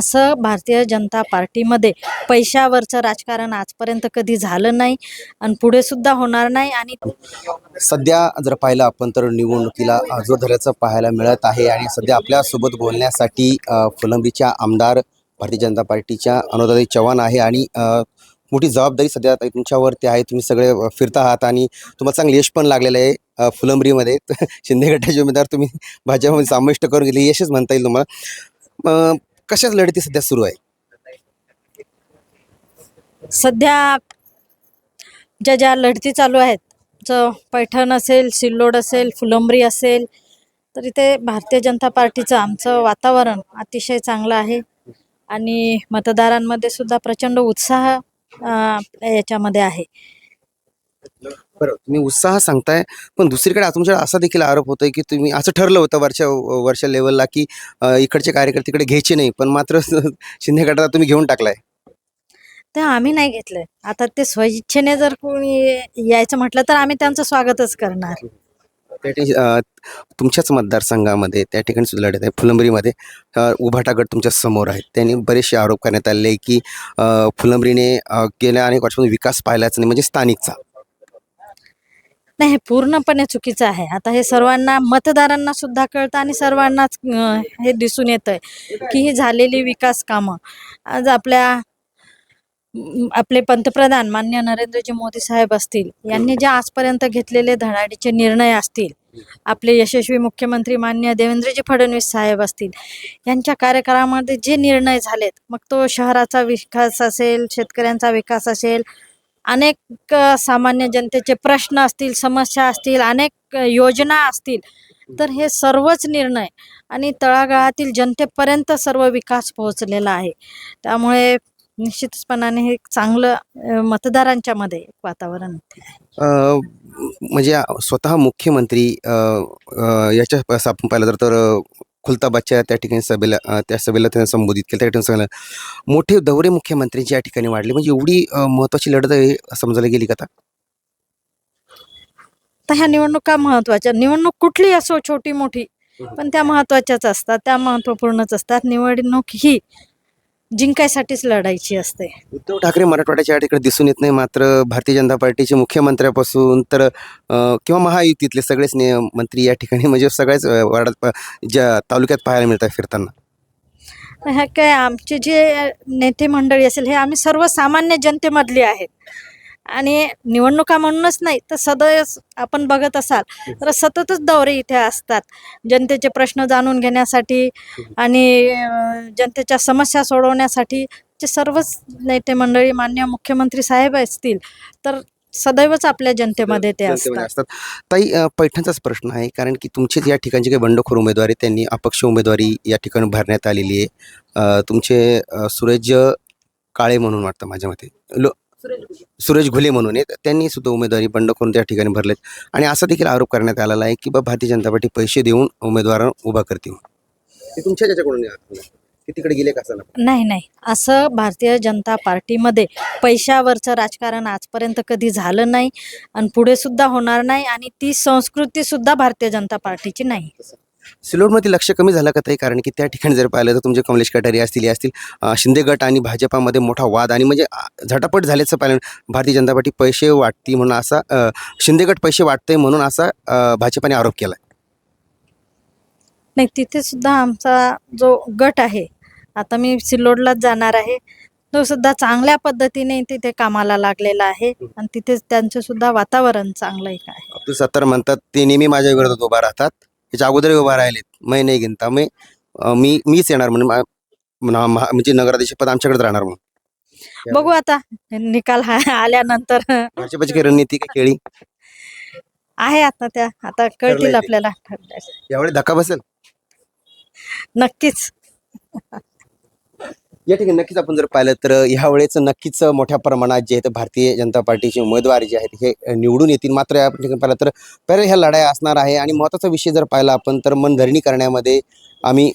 असं भारतीय जनता पार्टीमध्ये पैशावरचं राजकारण आजपर्यंत कधी झालं नाही आणि पुढे सुद्धा होणार नाही। आणि सध्या जर पाहिलं आपण तर निवडणुकीला जोर धरल्याचं पाहायला मिळत आहे आणि सध्या आपल्यासोबत बोलण्यासाठी फुलंब्रीच्या आमदार भारतीय जनता पार्टीच्या अनुराधाताई चव्हाण आहे आणि मोठी जबाबदारी सध्या तुमच्यावरती आहे। तुम्ही सगळे फिरता आहात आणि तुम्हाला चांगलं यश पण लागलेलं आहे फुलंब्रीमध्ये। शिंदे गटाचे उमेदवार तुम्ही भाजपमध्ये समाविष्ट करून गेले, यशच म्हणता येईल तुम्हाला। कशाच लढती सध्या सुरू आहे? सध्या ज्या लढती चालू आहेत, जो पैठण असेल, सिल्लोड असेल, फुलंब्री असेल, तर इथे भारतीय जनता पार्टीचं आमचं वातावरण अतिशय चांगलं आहे आणि मतदारांमध्ये सुद्धा प्रचंड उत्साह याच्यामध्ये आहे। बरं, तुम्ही उत्साह सांगताय, पण दुसरीकडे तुमच्या असा देखील आरोप होतोय की तुम्ही असं ठरलं होतं वरच्या लेवलला की इकडचे कार्यकर्ते इकडे घ्यायचे नाही, पण मात्र शिंदे गटाला तुम्ही घेऊन टाकलाय। ते आम्ही नाही घेतलंय। आता ते स्वइच्छेने जर कोणी यायचं म्हटलं तर आम्ही त्यांचं स्वागतच करणार। तुमच्याच मतदारसंघामध्ये त्या ठिकाणी सुद्धा लढत आहे फुलंब्रीमध्ये। उभाटा गट तुमच्या समोर आहे, त्यांनी बरेचसे आरोप करण्यात आले की फुलंब्रीने गेल्या अनेक वर्षापासून विकास पाहिलाच नाही, म्हणजे स्थानिकचा। नाही, हे पूर्णपणे चुकीचं आहे। आता हे सर्वांना मतदारांना सुद्धा कळतं आणि सर्वांनाच हे दिसून येतंय की ही झालेली विकास कामं आज आपले पंतप्रधान माननीय नरेंद्रजी मोदी साहेब असतील, यांनी जे आजपर्यंत घेतलेले धडाडीचे निर्णय असतील, आपले यशस्वी मुख्यमंत्री माननीय देवेंद्रजी फडणवीस साहेब असतील, यांच्या कार्यकाळामध्ये जे निर्णय झालेत, मग तो शहराचा विकास असेल, शेतकऱ्यांचा विकास असेल, अनेक सामान्य जनतेचे प्रश्न असतील, समस्या असतील, अनेक योजना असतील, तर हे सर्वच निर्णय आणि तळागाळातील जनतेपर्यंत सर्व विकास पोहोचलेला आहे। त्यामुळे निश्चितपणाने हे चांगलं मतदारांच्या मध्ये एक वातावरण आहे। म्हणजे स्वतः मुख्यमंत्री याच्या आपण पाहिलं तर खुलताबादच्या त्या ठिकाणी त्या सभेला त्यांना संबोधित केलं। त्या ठिकाणी सांगितलं मोठे दौरे मुख्यमंत्र्यांच्या या ठिकाणी वाढले, म्हणजे एवढी महत्त्वाची लढत आहे समजायला गेली का? तर ह्या निवडणुका महत्त्वाच्या, निवडणूक कुठली असो छोटी मोठी, पण त्या महत्त्वाच्याच असतात, त्या महत्त्वपूर्णच असतात। निवडणूक ही जिंकायसाठीच लढायची असते। उद्धव ठाकरे मराठवाड्याच्या या ठिकाणी दिसून येत नाही, मात्र भारतीय जनता पार्टीचे मुख्यमंत्र्यापासून तर किंवा महायुतीतले सगळेच मंत्री या ठिकाणी म्हणजे सगळ्याच वार्डात ज्या तालुक्यात पाहायला मिळतात फिरताना। ह्या काय आमचे जे नेते मंडळी असेल, हे आम्ही सर्वसामान्य जनतेमधली आहेत आणि निवडणुका म्हणूनच नाही तर सदैव आपण बघत असाल तर सततच दौरे इथे असतात जनतेचे प्रश्न जाणून घेण्यासाठी आणि जनतेच्या समस्या सोडवण्यासाठी। जे सर्वच नेते मंडळी माननीय मुख्यमंत्री साहेब असतील तर सदैवच आपल्या जनतेमध्ये ते असतात। ताई, पैठणचाच प्रश्न आहे, कारण की तुमचे या ठिकाणचे काही बंडखोर उमेदवार त्यांनी अपक्ष उमेदवारी या ठिकाणी भरण्यात आलेली आहे। तुमचे सुरेश काळे म्हणून वाटतं माझ्या मते, सुरेश घुले म्हणून आहेत, त्यांनी सुद्धा उमेदवारी बंडखोर त्या ठिकाणी भरलेत आणि असा देखील आरोप करण्यात आलेला आहे की भारतीय जनता पार्टी पैसे देऊन उमेदवारांना उभा करते। तुमच्या त्याच्याकडून तिकडे गेले का? नाही, असं भारतीय जनता पार्टीमध्ये पैशावरचं राजकारण आजपर्यंत कधी झालं नाही आणि पुढे सुद्धा होणार नाही आणि ती संस्कृती सुद्धा भारतीय जनता पार्टीची नाही। सिल्लोडमध्ये लक्ष कमी झालं का ताई? कारण की त्या ठिकाणी जर पाहिलं तर तुमचे कमलेश कटारे असतील शिंदे गट आणि भाजपामध्ये मोठा वाद आणि म्हणजे झटापट झाल्याचं पाहिलं। भारतीय जनता पार्टी पैसे वाटती म्हणून असा शिंदे गट पैसे वाटतंय म्हणून असा भाजपाने आरोप केला। नाही, तिथे सुद्धा आमचा जो गट आहे, आता मी सिल्लोडलाच जाणार आहे, तो सुद्धा चांगल्या पद्धतीने तिथे कामाला लागलेला आहे आणि तिथे त्यांचं सुद्धा वातावरण चांगलं आहे। अब्दुल सत्तार म्हणतात ते नेहमी माझ्या विरोधात उभा राहतात, त्याच्या अगोदरही उभा राहिलेत, मी नाही घेता मीच येणार म्हणून म्हणजे नगराध्यक्ष पद आमच्याकडे राहणार म्हणून। बघू आता निकाल आल्यानंतर भाजपची काही रणनीती काय खेळी आहे, आता कळतील आपल्याला। यावेळी धक्का बसेल नक्कीच। या ठिकाणी नक्कीच आपण जर पाहिलं तर ह्यावेळेस नक्कीच मोठ्या प्रमाणात जे आहेत भारतीय जनता पार्टीचे उमेदवार जे आहेत हे निवडून येतील। मात्र या ठिकाणी पाहिलं तर पहिले ह्या लढाई असणार आहे आणि महत्त्वाचा विषय जर पाहिला आपण तर मनधरणी करण्यामध्ये आम्ही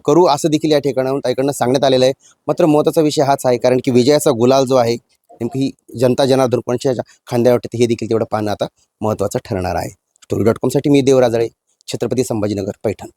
करू असं देखील या ठिकाणाहून सांगण्यात आलेलं आहे। मात्र महत्त्वाचा विषय हाच आहे, कारण की विजयाचा गुलाल जो आहे नेमकी ही जनता जनार्दन कोणच्या खांद्यावर हे देखील तेवढं पाहणं आता महत्त्वाचं ठरणार आहे। story.com साठी मी देव राजळे, छत्रपती संभाजीनगर, पैठण।